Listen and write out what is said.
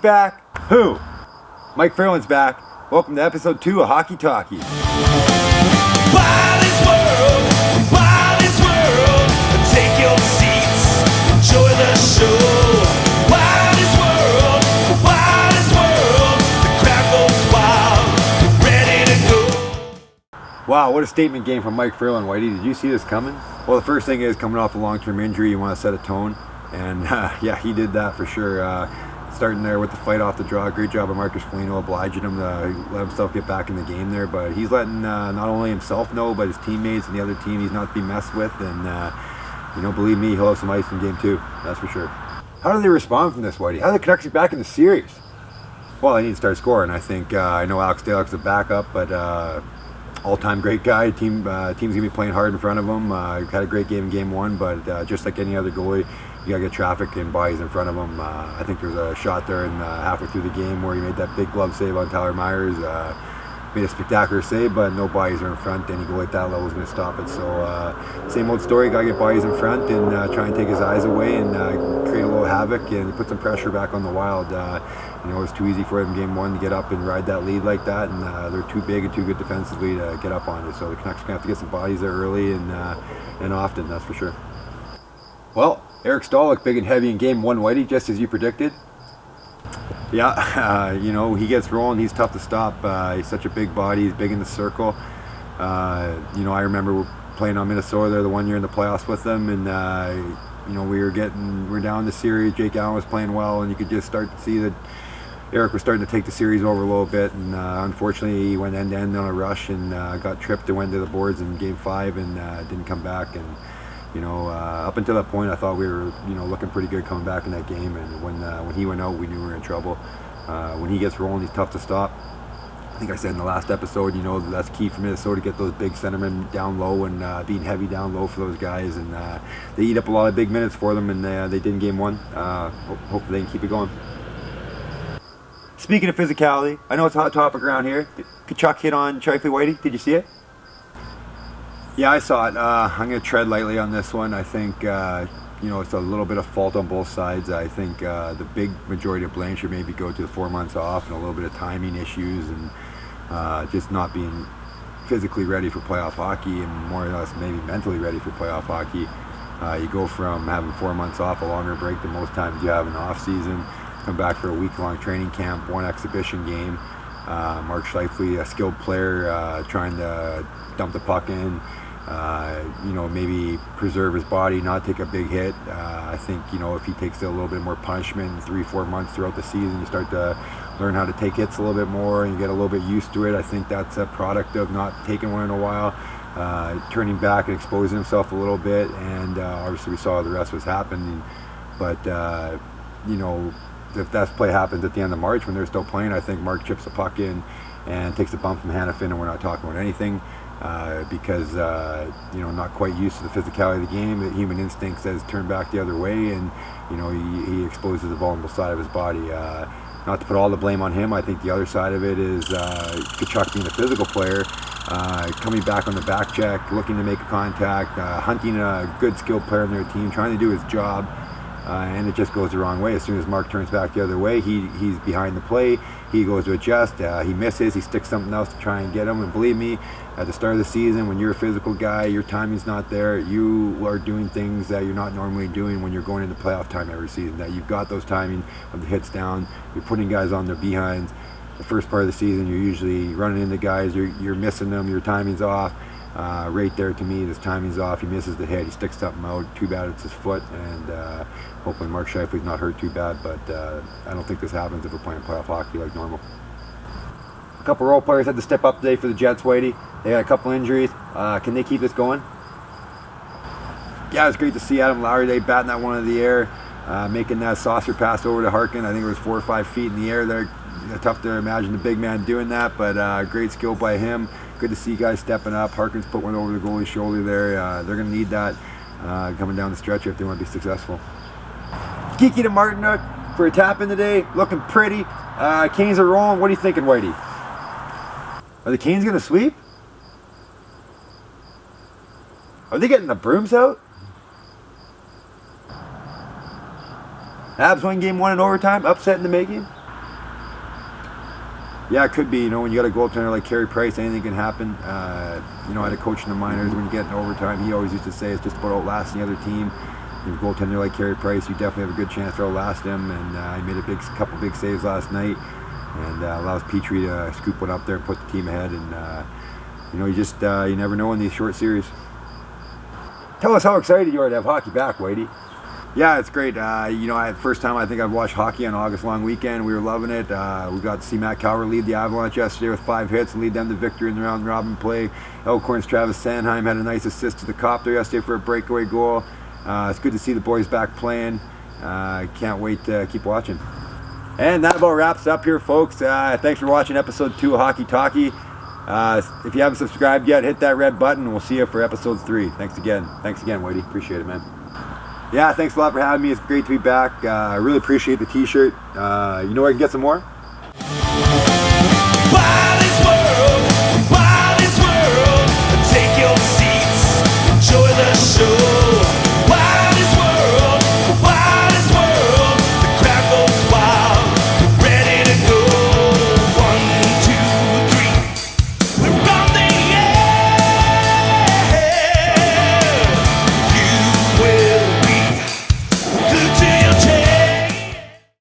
back. Who? Mike Ferland's back. Welcome to episode 2 of Hockey Talky. Wildest world, take your seats, enjoy the show. Wildest world, the crowd goes wild, ready to go. Wow, what a statement game from Mike Ferland, Whitey. Did you see this coming? Well, the first thing is, coming off a long-term injury, you want to set a tone. And yeah, he did that for sure. Starting there with the fight off the draw. Great job of Marcus Foligno obliging him to let himself get back in the game there. But he's letting not only himself know, but his teammates and the other team he's not to be messed with. And, believe me, he'll have some ice in game 2. That's for sure. How do they respond from this, Whitey? How do the Canucks get back in the series? Well, they need to start scoring. I think, I know Alex Daylock's a backup, but all-time great guy. Team's going to be playing hard in front of him. Had a great game in game 1, but just like any other goalie, you gotta get traffic and bodies in front of him. I think there was a shot there in halfway through the game where he made that big glove save on Tyler Myers. Made a spectacular save, but no bodies are in front. Any goal like that level is going to stop it. So same old story. Gotta get bodies in front and try and take his eyes away and create a little havoc and put some pressure back on the Wild. It was too easy for them in game 1 to get up and ride that lead like that, and they're too big and too good defensively to get up on it. So the Canucks are going to have to get some bodies there early and often. That's for sure. Well, Eric Staal looked big and heavy in game 1, Whitey, just as you predicted. Yeah, he gets rolling. He's tough to stop. He's such a big body. He's big in the circle. I remember playing on Minnesota there the one year in the playoffs with them, and we're down the series. Jake Allen was playing well, and you could just start to see that Eric was starting to take the series over a little bit. And unfortunately, he went end to end on a rush and got tripped and went to the boards in game 5 and didn't come back. And up until that point, I thought we were, looking pretty good coming back in that game. And when he went out, we knew we were in trouble. When he gets rolling, he's tough to stop. I think I said in the last episode, that's key for Minnesota to get those big centermen down low and being heavy down low for those guys. And they eat up a lot of big minutes for them, and they did in game 1. Hopefully they can keep it going. Speaking of physicality, I know it's a hot topic around here. Kachuk hit on Shifley, Whitey. Did you see it? Yeah, I saw it. I'm going to tread lightly on this one. I think, it's a little bit of fault on both sides. I think the big majority of blame should maybe go to the 4 months off and a little bit of timing issues and just not being physically ready for playoff hockey and more or less maybe mentally ready for playoff hockey. You go from having 4 months off, a longer break than most times you have in the off season, come back for a week-long training camp, 1 exhibition game. Mark Scheifele, a skilled player, trying to dump the puck in, maybe preserve his body, not take a big hit. I think, if he takes a little bit more punishment in 3-4 months throughout the season, you start to learn how to take hits a little bit more and you get a little bit used to it. I think that's a product of not taking one in a while, turning back and exposing himself a little bit. And obviously we saw the rest was happening. But, if that play happens at the end of March when they're still playing, I think Mark chips the puck in and takes a bump from Hanifin, and we're not talking about anything because, not quite used to the physicality of the game. The human instinct says turn back the other way, and, he exposes the vulnerable side of his body. Not to put all the blame on him, I think the other side of it is Kachuk being a physical player, coming back on the back check, looking to make a contact, hunting a good skilled player on their team, trying to do his job. And it just goes the wrong way. As soon as Mark turns back the other way, he's behind the play. He goes to adjust. He misses. He sticks something else to try and get him. And believe me, at the start of the season, when you're a physical guy, your timing's not there. You are doing things that you're not normally doing when you're going into playoff time every season. That you've got those timing of the hits down. You're putting guys on their behinds. The first part of the season, you're usually running into guys. You're missing them. Your timing's off. Right there, to me, his timing's off. He misses the hit. He sticks something out. Too bad it's his foot, and hopefully Mark Scheifele's not hurt too bad, but I don't think this happens if we're playing playoff hockey like normal. A couple role players had to step up today for the Jets, Whitey. They had a couple injuries. Can they keep this going? Yeah, it was great to see Adam Lowry today batting that one in the air, making that saucer pass over to Harkin. I think it was 4 or 5 feet in the air there. Tough to imagine the big man doing that, but great skill by him. Good to see guys stepping up. Harkins put one over the goalie's shoulder there. They're going to need that coming down the stretch if they want to be successful. Geeky to Martinuk for a tap in today. Looking pretty. Canes are rolling. What are you thinking, Whitey? Are the Canes going to sweep? Are they getting the brooms out? Habs win game 1 in overtime, upset in the making. Yeah, it could be. You know, when you got a goaltender like Carey Price, anything can happen. You know, I had a coach in the minors. When you get in overtime, he always used to say it's just about outlasting the other team. You have a goaltender like Carey Price, you definitely have a good chance to outlast him. And he made a couple big saves last night, and allows Petrie to scoop one up there and put the team ahead. And you know, you never know in these short series. Tell us how excited you are to have hockey back, Whitey. Yeah, it's great. You know, first time I think I've watched hockey on August long weekend. We were loving it. We got to see Matt Calvert lead the Avalanche yesterday with 5 hits and lead them to victory in the round robin play. Elkhorn's Travis Sanheim had a nice assist to the Copter yesterday for a breakaway goal. It's good to see the boys back playing. Can't wait to keep watching. And that about wraps up here, folks. Thanks for watching episode 2 of Hockey Talky. If you haven't subscribed yet, hit that red button and we'll see you for episode 3. Thanks again, Whitey. Appreciate it, man. Yeah, thanks a lot for having me. It's great to be back. I really appreciate the t-shirt. You know where I can get some more?